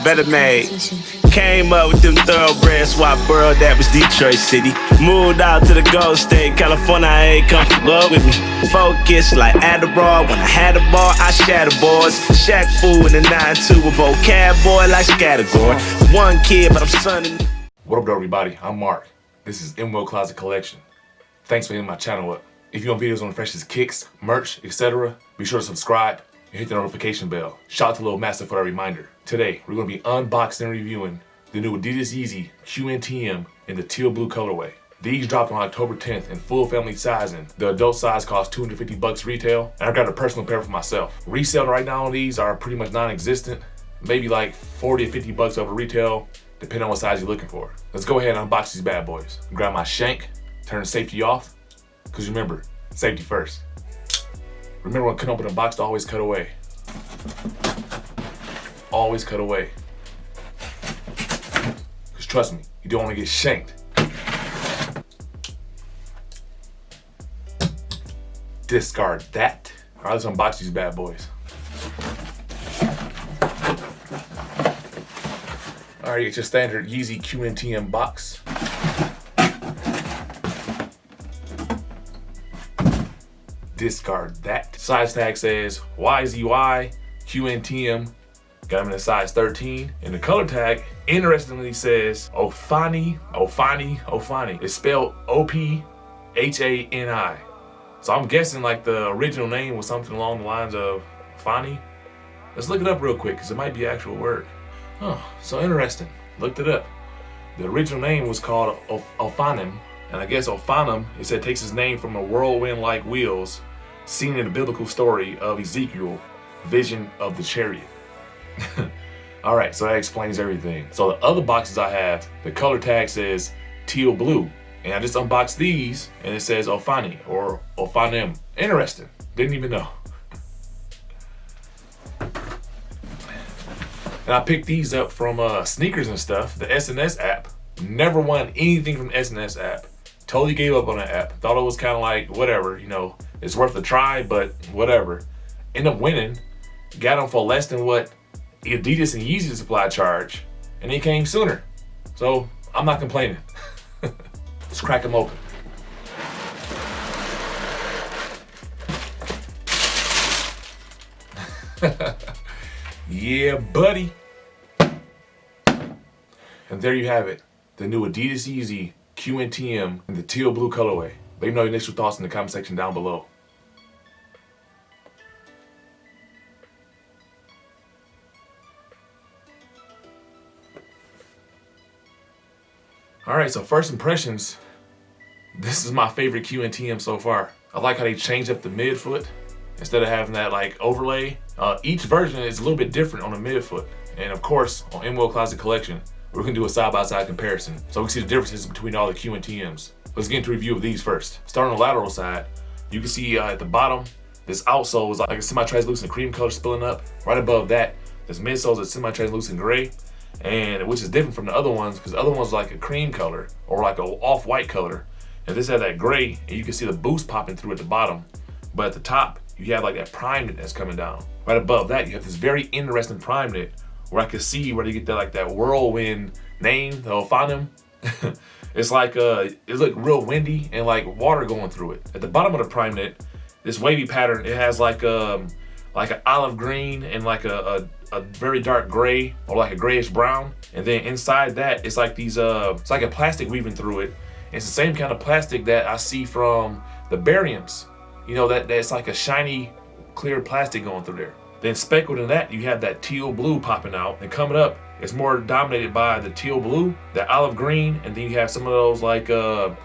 Better made. Came up with them thoroughbreds, swap world, that was Detroit City. Moved out to the Gold State, California, I ain't come for love with me. Focus like Adderall, when I had a ball, I shatter boards. Shack fool in the 9-2, a vocab boy like Scattergory. One kid, but I'm sonning. What up, everybody? I'm Mark. This is MWILL Closet Collection. Thanks for hitting my channel up. If you want videos on the freshest kicks, merch, etc., be sure to subscribe and hit the notification bell. Shout out to Lil Master for a reminder. Today, we're going to be unboxing and reviewing the new Adidas Yeezy QNTM in the Teal Blue colorway. These dropped on October 10th in full family sizing. The adult size costs $250 retail, and I've got a personal pair for myself. Resale right now on these are pretty much non-existent, maybe like 40 to 50 bucks over retail, depending on what size you're looking for. Let's go ahead and unbox these bad boys. Grab my shank, turn the safety off, because remember, safety first. Remember when cutting open a box to always cut away. Always cut away. Because trust me, you don't want to get shanked. Discard that. All right, let's unbox these bad boys. All right, it's your standard Yeezy QNTM box. Discard that. Size tag says YZY QNTM. Got them in a size 13. And the color tag, interestingly, says Ophanim. It's spelled Ophani. So I'm guessing like the original name was something along the lines of Ophanim. Let's look it up real quick because it might be an actual word. Oh, so interesting. Looked it up. The original name was called Ophanim. And I guess Ophanim, it said, takes its name from a whirlwind-like wheels seen in the biblical story of Ezekiel, vision of the chariot. All right, so that explains everything. So the other boxes I have, the color tag says Teal Blue. And I just unboxed these, and it says Ophanim or Ophanim. Interesting. Didn't even know. And I picked these up from Sneakers and Stuff, the SNS app. Never won anything from the SNS app. Totally gave up on that app. Thought it was kind of like, whatever, you know, it's worth a try, but whatever. Ended up winning. Got them for less than what Adidas and Yeezy supply charge, and they came sooner. So I'm not complaining. Let's crack them open. Yeah, buddy. And there you have it. The new Adidas Yeezy QNTM in the Teal Blue colorway. Let me know your initial thoughts in the comment section down below. Alright, so first impressions. This is my favorite QNTM so far. I like how they changed up the midfoot. Instead of having that like overlay. Each version is a little bit different on the midfoot. And of course, on MWILL Closet Collection, we're gonna do a side-by-side comparison so we can see the differences between all the QNTMs. Let's get into a review of these first. Starting on the lateral side, you can see at the bottom, this outsole is like a semi-translucent cream color spilling up. Right above that, this midsole is semi-translucent gray, and which is different from the other ones because the other one's like a cream color or like an off-white color. And this has that gray, and you can see the boost popping through at the bottom. But at the top, you have like that Primeknit that's coming down. Right above that, you have this very interesting Primeknit where I can see where they get that like that whirlwind name, the Ophanim. It's like it looks real windy and like water going through it. At the bottom of the Primeknit, this wavy pattern, it has like an olive green and like a very dark gray or like a grayish brown. And then inside that, it's like these it's like a plastic weaving through it. It's the same kind of plastic that I see from the Bariums. You know, that's like a shiny, clear plastic going through there. Then speckled in that, you have that teal blue popping out. And coming up, it's more dominated by the teal blue, the olive green, and then you have some of those like the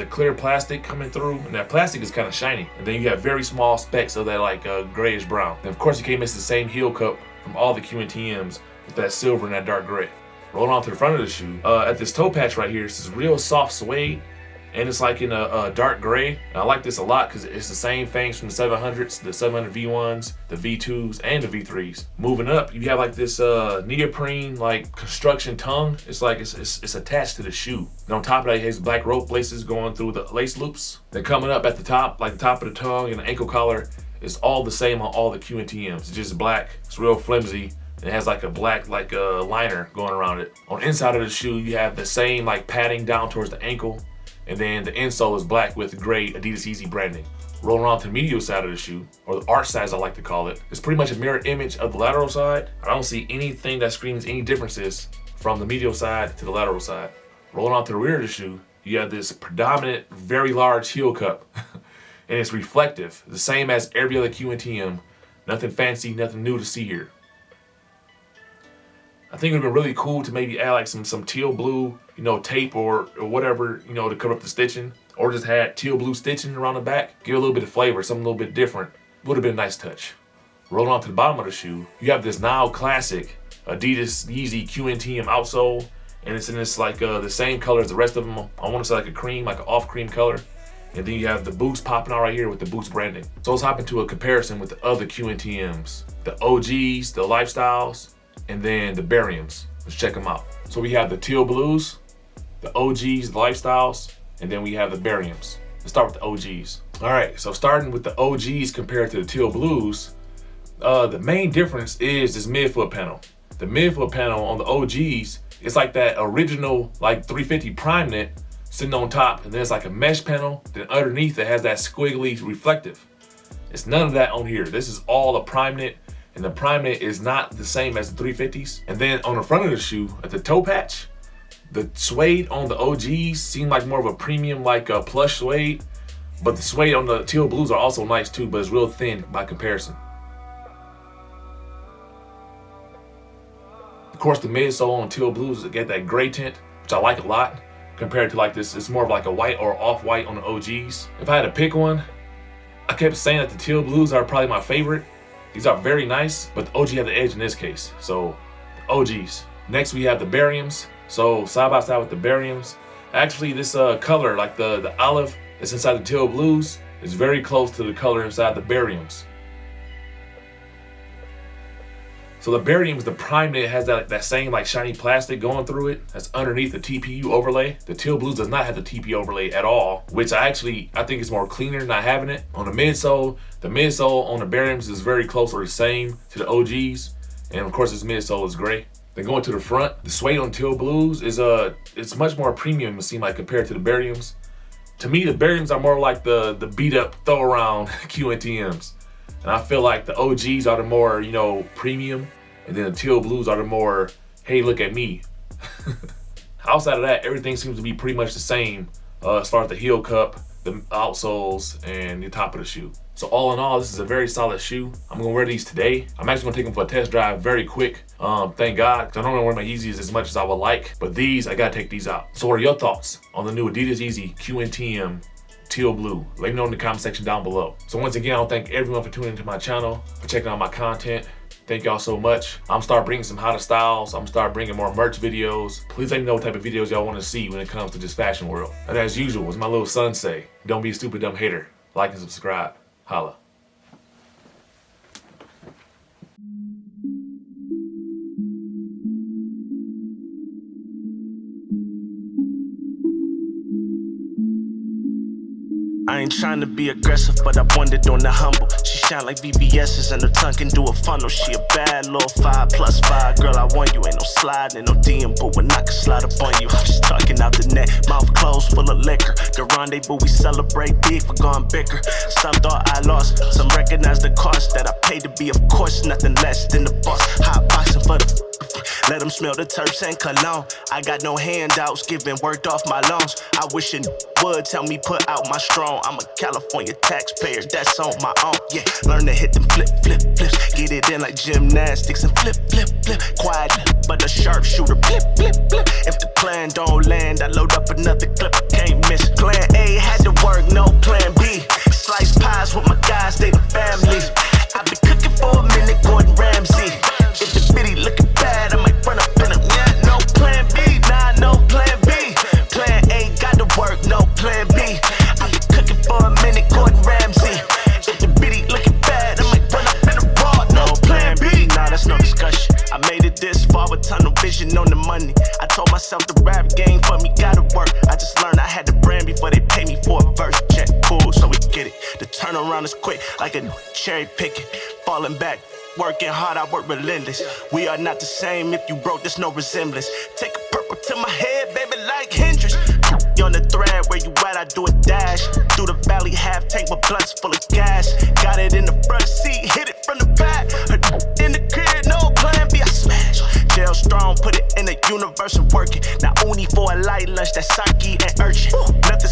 clear plastic coming through, and that plastic is kind of shiny. And then you have very small specks of that like grayish brown. And of course, you can't miss the same heel cup from all the QNTMs with that silver and that dark gray. Rolling on to the front of the shoe, at this toe patch right here, it's this real soft suede. And it's like in a dark gray. And I like this a lot because it's the same things from the 700s, the 700 V1s, the V2s, and the V3s. Moving up, you have like this neoprene like construction tongue. It's like it's attached to the shoe. And on top of that, it has black rope laces going through the lace loops. Then coming up at the top, like the top of the tongue and the ankle collar, is all the same on all the QNTMs. It's just black. It's real flimsy. It has like a black liner going around it. On the inside of the shoe, you have the same like padding down towards the ankle, and then the insole is black with gray Adidas Yeezy branding. Roll around to the medial side of the shoe, or the arch side as I like to call it. It's pretty much a mirror image of the lateral side. I don't see anything that screams any differences from the medial side to the lateral side. Rolling on to the rear of the shoe, you have this predominant, very large heel cup. And it's reflective, the same as every other QNTM. Nothing fancy, nothing new to see here. I think it would have been really cool to maybe add like some teal blue, tape or whatever, to cover up the stitching. Or just had teal blue stitching around the back. Give it a little bit of flavor, something a little bit different. Would have been a nice touch. Rolling on to the bottom of the shoe, you have this now classic Adidas Yeezy QNTM outsole. And it's in this like the same color as the rest of them. I want to say like a cream, like an off cream color. And then you have the boots popping out right here with the boots branding. So let's hop into a comparison with the other QNTMs. The OGs, the Lifestyles, and then the Bariums. Let's check them out. So we have the Teal Blues, the OGs, the Lifestyles, and then we have the Bariums. Let's start with the OGs. All right, so starting with the OGs compared to the Teal Blues, the main difference is this midfoot panel. The midfoot panel on the OGs, it's like that original like 350 Primeknit sitting on top, and there's like a mesh panel. Then underneath it has that squiggly reflective. It's none of that on here. This is all a Primeknit, and the Primeknit is not the same as the 350s. And then on the front of the shoe, at the toe patch, the suede on the OGs seem like more of a premium, like a plush suede, but the suede on the Teal Blues are also nice too, but it's real thin by comparison. Of course, the midsole on Teal Blues get that gray tint, which I like a lot, compared to like this. It's more of like a white or off-white on the OGs. If I had to pick one, I kept saying that the Teal Blues are probably my favorite. These are very nice, but the OG have the edge in this case. So, the OGs. Next, we have the Bariums. So, side by side with the Bariums. Actually, this color, like the olive that's inside the Teal Blues, is very close to the color inside the Bariums. So the Bariums, the Primeknit has that same like shiny plastic going through it. That's underneath the TPU overlay. The Teal Blues does not have the TPU overlay at all, which I think is more cleaner not having it. On the midsole on the Bariums is very close or the same to the OGs. And of course this midsole is gray. Then going to the front, the suede on Teal Blues is it's much more premium, it seems like, compared to the Bariums. To me, the Bariums are more like the beat up throw around QNTMs. And I feel like the OGs are the more, premium, and then the Teal Blues are the more, hey, look at me. Outside of that, everything seems to be pretty much the same as far as the heel cup, the outsoles, and the top of the shoe. So all in all, this is a very solid shoe. I'm gonna wear these today. I'm actually gonna take them for a test drive very quick. Thank God, because I don't wear my Yeezys as much as I would like, but these, I gotta take these out. So what are your thoughts on the new Adidas Yeezy QNTM Teal Blue? Let me know in the comment section down below. So once again, I want to thank everyone for tuning into my channel, for checking out my content. Thank y'all so much. I'm start bringing some hotter styles. I'm start bringing more merch videos. Please let me know what type of videos y'all want to see when it comes to this fashion world. And as usual, as my little son say, don't be a stupid dumb hater. Like and subscribe. Holla. I ain't trying to be aggressive, but I wanted on the humble. She shine like VVS's and her tongue can do a funnel. She a bad little 5+5. Girl, I want you. Ain't no sliding, no DM, but when I can slide up on you. I'm just talking out the net, mouth closed, full of liquor. The rendezvous, we celebrate big for going bigger. Some thought I lost, some recognize the cost that I paid to be, of course, nothing less than the boss. Hot boxing for the let them smell the terps and cologne. I got no handouts, giving worked off my loans. I wish it would tell me put out my strong. I'm a California taxpayer, that's on my own. Yeah, learn to hit them flips. Get it in like gymnastics and flip. Quiet, but a sharpshooter, flip. If the plan don't land, I load up another clip. Can't miss. Plan A had to work, no plan B. Slice pies with my guys, they the family. I've been cooking for a minute, Gordon Ramsay. If the bitty looking bad, I might run up in a no plan B, nah, no plan B. Plan A got to work, no plan B. I've been cooking for a minute, Gordon Ramsay. If the bitty looking bad, I might run up in a raw, no plan B. Nah, that's no discussion. I made it this far with tunnel vision on the money. I told myself the rap game for me gotta work. I just learned I had to brand before they pay me for a verse. Check, cool, so we get it. The turnaround is quick, like a cherry picking. Falling back, Working hard, I work relentless. We are not the same. If you broke, there's no resemblance. Take a purple to my head, baby, like Hendrix. On the thread, where you at, I do a dash. Through the valley, half tank, my blood's full of gas. Got it in the front seat, hit it from the back. Her in the crib, no plan B, I smash. Chel strong, put it in the universe and work it. Now uni for a light lunch, that's sake and urchin. Nothing